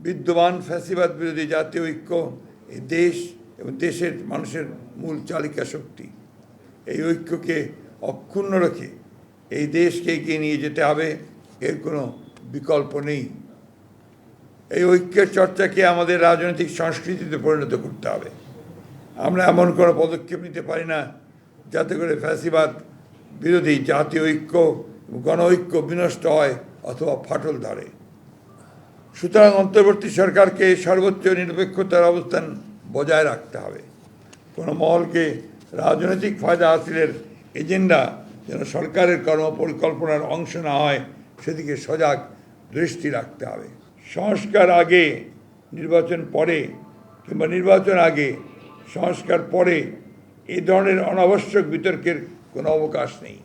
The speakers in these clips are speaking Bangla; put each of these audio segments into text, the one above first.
বিদ্যমান ফ্যাসিবাদ বিরোধী জাতীয় ঐক্য এই দেশ এবং দেশের মানুষের মূল চালিকা শক্তি। এই ঐক্যকে অক্ষুণ্ণ রেখে এই দেশকে এগিয়ে নিয়ে যেতে হবে, এর কোনো বিকল্প নেই। এই ঐক্যের চর্চাকে আমাদের রাজনৈতিক সংস্কৃতিতে পরিণত করতে হবে। আমরা এমন কোনো পদক্ষেপ নিতে পারি না যাতে করে ফ্যাসিবাদ বিরোধী জাতীয় ঐক্য গণ ঐক্য বিনষ্ট হয় অথবা ফাটল ধরে। সুতরাং অন্তর্বর্তী সরকারকে সর্বোচ্চ নিরপেক্ষতার অবস্থান বজায় রাখতে হবে। কোনো মহলকে রাজনৈতিক ফায়দা হাসিলের এজেন্ডা যেন সরকারের কর্মপরিকল্পনার অংশ না হয়, সেদিকে সজাগ দৃষ্টি রাখতে হবে। সংস্কার আগে নির্বাচন পরে কিংবা নির্বাচন আগে সংস্কার পরে এই ধরনের অনাবশ্যক বিতর্কের কোনো অবকাশ নেই।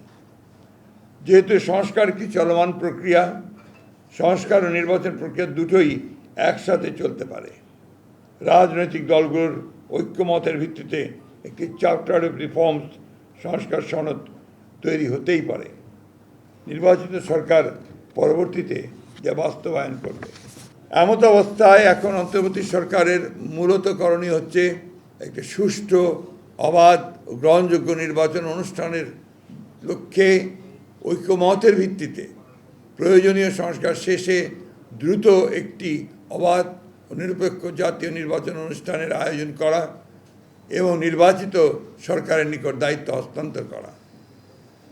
যেহেতু সংস্কার কি চলমান প্রক্রিয়া, সংস্কার ও নির্বাচন প্রক্রিয়া দুটোই একসাথে চলতে পারে। রাজনৈতিক দলগুলোর ঐক্যমতের ভিত্তিতে একটি চার্টার অফ রিফর্মস সংস্কার সনদ তৈরি হতেই পারে। নির্বাচিত সরকার পরবর্তীতে যা বাস্তবায়ন করবে। এমত অবস্থায় এখন অন্তর্বর্তী সরকারের মূলত করণীয় হচ্ছে একটা সুষ্ঠু, অবাধ ও গ্রহণযোগ্য নির্বাচন অনুষ্ঠানের লক্ষ্যে ঐক্যমতের ভিত্তিতে প্রয়োজনীয় সংস্কার শেষে দ্রুত একটি অবাধ ও নিরপেক্ষ জাতীয় নির্বাচন অনুষ্ঠানের আয়োজন করা এবং নির্বাচিত সরকারের নিকট দায়িত্ব হস্তান্তর করা।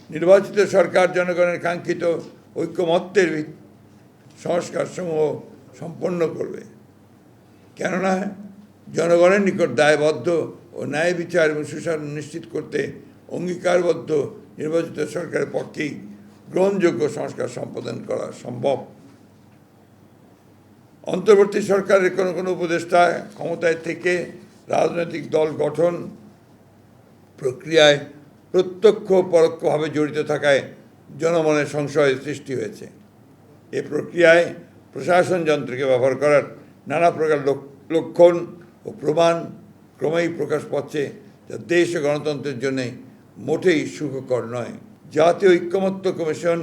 নির্বাচিত সরকার জনগণের কাঙ্ক্ষিত ঐক্যমত্যের সংস্কারসমূহ সম্পন্ন করবে, কেননা জনগণের নিকট দায়বদ্ধ ও ন্যায় বিচার এবং সুশাসন নিশ্চিত করতে অঙ্গীকারবদ্ধ নির্বাচিত সরকারের পক্ষেই গ্রহণযোগ্য সংস্কার সম্পাদন করা সম্ভব। অন্তর্বর্তী সরকারের কোনো কোনো উপদেষ্টা ক্ষমতায় থেকে রাজনৈতিক দল গঠন প্রক্রিয়ায় প্রত্যক্ষ পরোক্ষভাবে জড়িত থাকায় জনমনে সংশয়ের সৃষ্টি হয়েছে। এ প্রক্রিয়ায় প্রশাসন যন্ত্রকে ব্যবহার করার নানা প্রকার লক্ষণ ও প্রমাণ ক্রমেই প্রকাশ পাচ্ছে, যা দেশ ও গণতন্ত্রের জন্যে মোটেই সুখকর নয়। জাতীয় ঐক্যমত্য কমিশন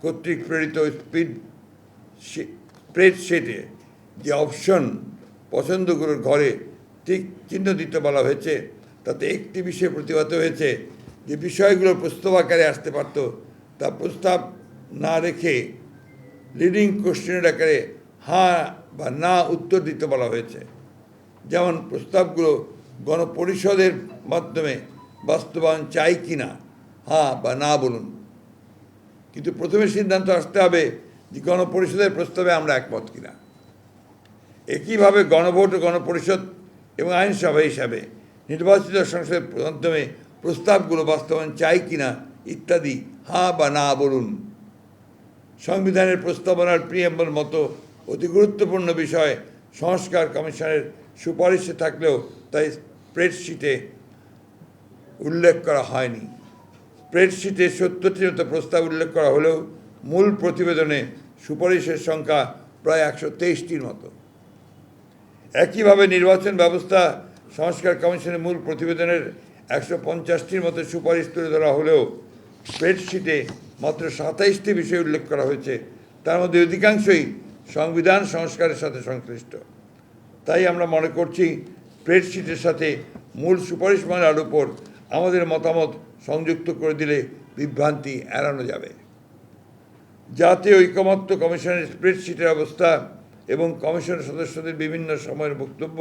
কর্তৃক প্রেরিত স্প্রেডশিটে যে অপশন পছন্দগুলোর ঘরে ঠিক চিহ্ন দিতে বলা হয়েছে, তাতে একটি বিষয়ে প্রতিবাদ হয়েছে যে বিষয়গুলো প্রস্তাব আকারে আসতে পারত, তা প্রস্তাব না রেখে লিডিং কোশ্চেনের আকারে হ্যাঁ বা না উত্তর দিতে বলা হয়েছে। যেমন প্রস্তাবগুলো গণপরিষদের মাধ্যমে বাস্তবায়ন চাই কি না, হ্যাঁ বা না বলুন। কিন্তু প্রথমে সিদ্ধান্ত আসতে হবে যে গণপরিষদের প্রস্তাবে আমরা একমত কিনা। একইভাবে গণভোট ও গণপরিষদ এবং আইনসভা হিসাবে নির্বাচিত সংসদের মাধ্যমে প্রস্তাবগুলো বাস্তবায়ন চাই কিনা ইত্যাদি হ্যাঁ বা না বলুন। সংবিধানের প্রস্তাবনার প্রিএম্বল মতো অতি গুরুত্বপূর্ণ বিষয় সংস্কার কমিশনের সুপারিশে থাকলেও তাই স্প্রেডশিটে উল্লেখ করা হয়নি। স্প্রেডশিটে 70টির মতো প্রস্তাব উল্লেখ করা হলেও মূল প্রতিবেদনে সুপারিশের সংখ্যা প্রায় 123টির মতো। একইভাবে নির্বাচন ব্যবস্থা সংস্কার কমিশনের মূল প্রতিবেদনের 150টির মতো সুপারিশ তুলে ধরা হলেও স্প্রেডশিটে মাত্র 27টি বিষয় উল্লেখ করা হয়েছে, তার মধ্যে অধিকাংশই সংবিধান সংস্কারের সাথে সংশ্লিষ্ট। তাই আমরা মনে করছি স্প্রেডশিটের সাথে মূল সুপারিশমালার উপর আমাদের মতামত সংযুক্ত করে দিলে বিভ্রান্তি এড়ানো যাবে। জাতীয় ঐকমত্য কমিশনের স্প্রেডশিটের অবস্থা এবং কমিশন সদস্যদের বিভিন্ন সময়ের বক্তব্য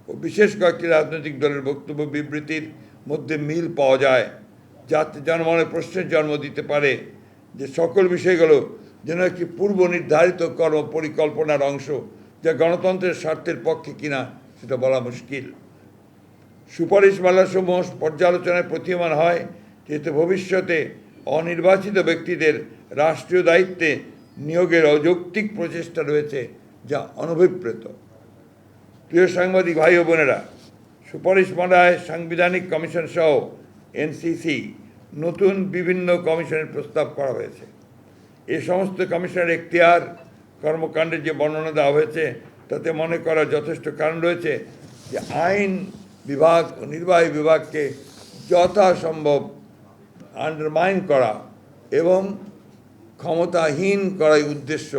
ও বিশেষ কয়েকটি রাজনৈতিক দলের বক্তব্য বিবৃতির মধ্যে মিল পাওয়া যায়, যাতে জনমনে প্রশ্নের জন্ম দিতে পারে যে সকল বিষয়গুলো যেন একটি পূর্ব নির্ধারিত কর্ম পরিকল্পনার অংশ, যা গণতন্ত্রের স্বার্থের পক্ষে কিনা সেটা বলা মুশকিল। সুপারিশমালাসমূহ পর্যালোচনায় প্রতীয়মান হয় যেহেতু ভবিষ্যতে অনির্বাচিত ব্যক্তিদের রাষ্ট্রীয় দায়িত্বে নিয়োগের অযৌক্তিক প্রচেষ্টা রয়েছে, যা অনভিপ্রেত। প্রিয় সাংবাদিক ভাই ও বোনেরা, সুপারিশমালায় সাংবিধানিক কমিশন সহ এনসিসি নতুন বিভিন্ন কমিশনের প্রস্তাব করা হয়েছে। এই সমস্ত কমিশনের এখতিয়ার কর্মকাণ্ডের যে বর্ণনা দেওয়া হয়েছে তাতে মনে করার যথেষ্ট কারণ রয়েছে যে আইন বিভাগ ও নির্বাহী বিভাগকে যথাসম্ভব আন্ডারমাইন করা এবং ক্ষমতাহীন করাই উদ্দেশ্য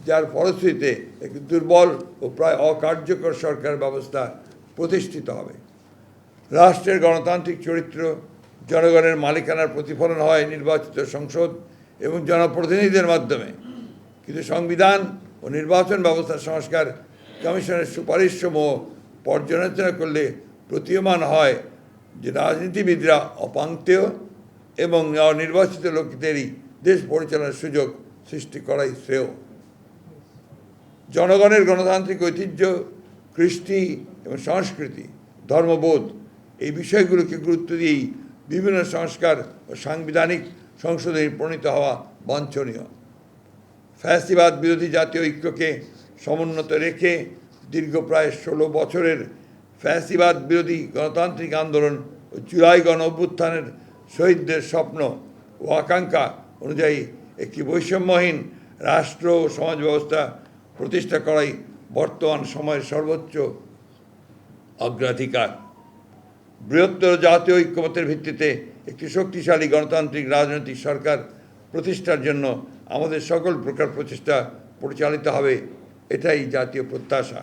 যার ফলশ্রুতিতে একটি দুর্বল ও প্রায় অকার্যকর সরকার ব্যবস্থা প্রতিষ্ঠিত হবে। রাষ্ট্রের গণতান্ত্রিক চরিত্র জনগণের মালিকানার প্রতিফলন হয় নির্বাচিত সংসদ এবং জনপ্রতিনিধিদের মাধ্যমে, কিন্তু সংবিধান ও নির্বাচন ব্যবস্থার সংস্কার কমিশনের সুপারিশসমূহ পর্যালোচনা করলে প্রতীয়মান হয় যে রাজনীতিবিদরা অপাঙ্ক্তেয় এবং নির্বাচিত লোকদেরই দেশ পরিচালনার সুযোগ সৃষ্টি করাই শ্রেয়। জনগণের গণতান্ত্রিক ঐতিহ্য, কৃষ্টি এবং সংস্কৃতি, ধর্মবোধ এই বিষয়গুলোকে গুরুত্ব দিয়েই বিভিন্ন সংস্কার ও সাংবিধানিক সংশোধনী প্রণীত হওয়া বাঞ্ছনীয়। ফ্যাসিবাদ বিরোধী জাতীয় ঐক্যকে সমুন্নত রেখে দীর্ঘ প্রায় 16 বছরের ফ্যাসিবাদ বিরোধী গণতান্ত্রিক আন্দোলন ও জুলাই গণ অভ্যুত্থানের শহীদদের স্বপ্ন ও আকাঙ্ক্ষা অনুযায়ী একটি বৈষম্যহীন রাষ্ট্র ও সমাজ ব্যবস্থা প্রতিষ্ঠা করাই বর্তমান সময়ের সর্বোচ্চ অগ্রাধিকার। বৃহত্তর জাতীয় ঐক্যমতের ভিত্তিতে একটি শক্তিশালী গণতান্ত্রিক রাজনৈতিক সরকার প্রতিষ্ঠার জন্য আমাদের সকল প্রকার প্রচেষ্টা পরিচালিত হবে, এটাই জাতীয় প্রত্যাশা।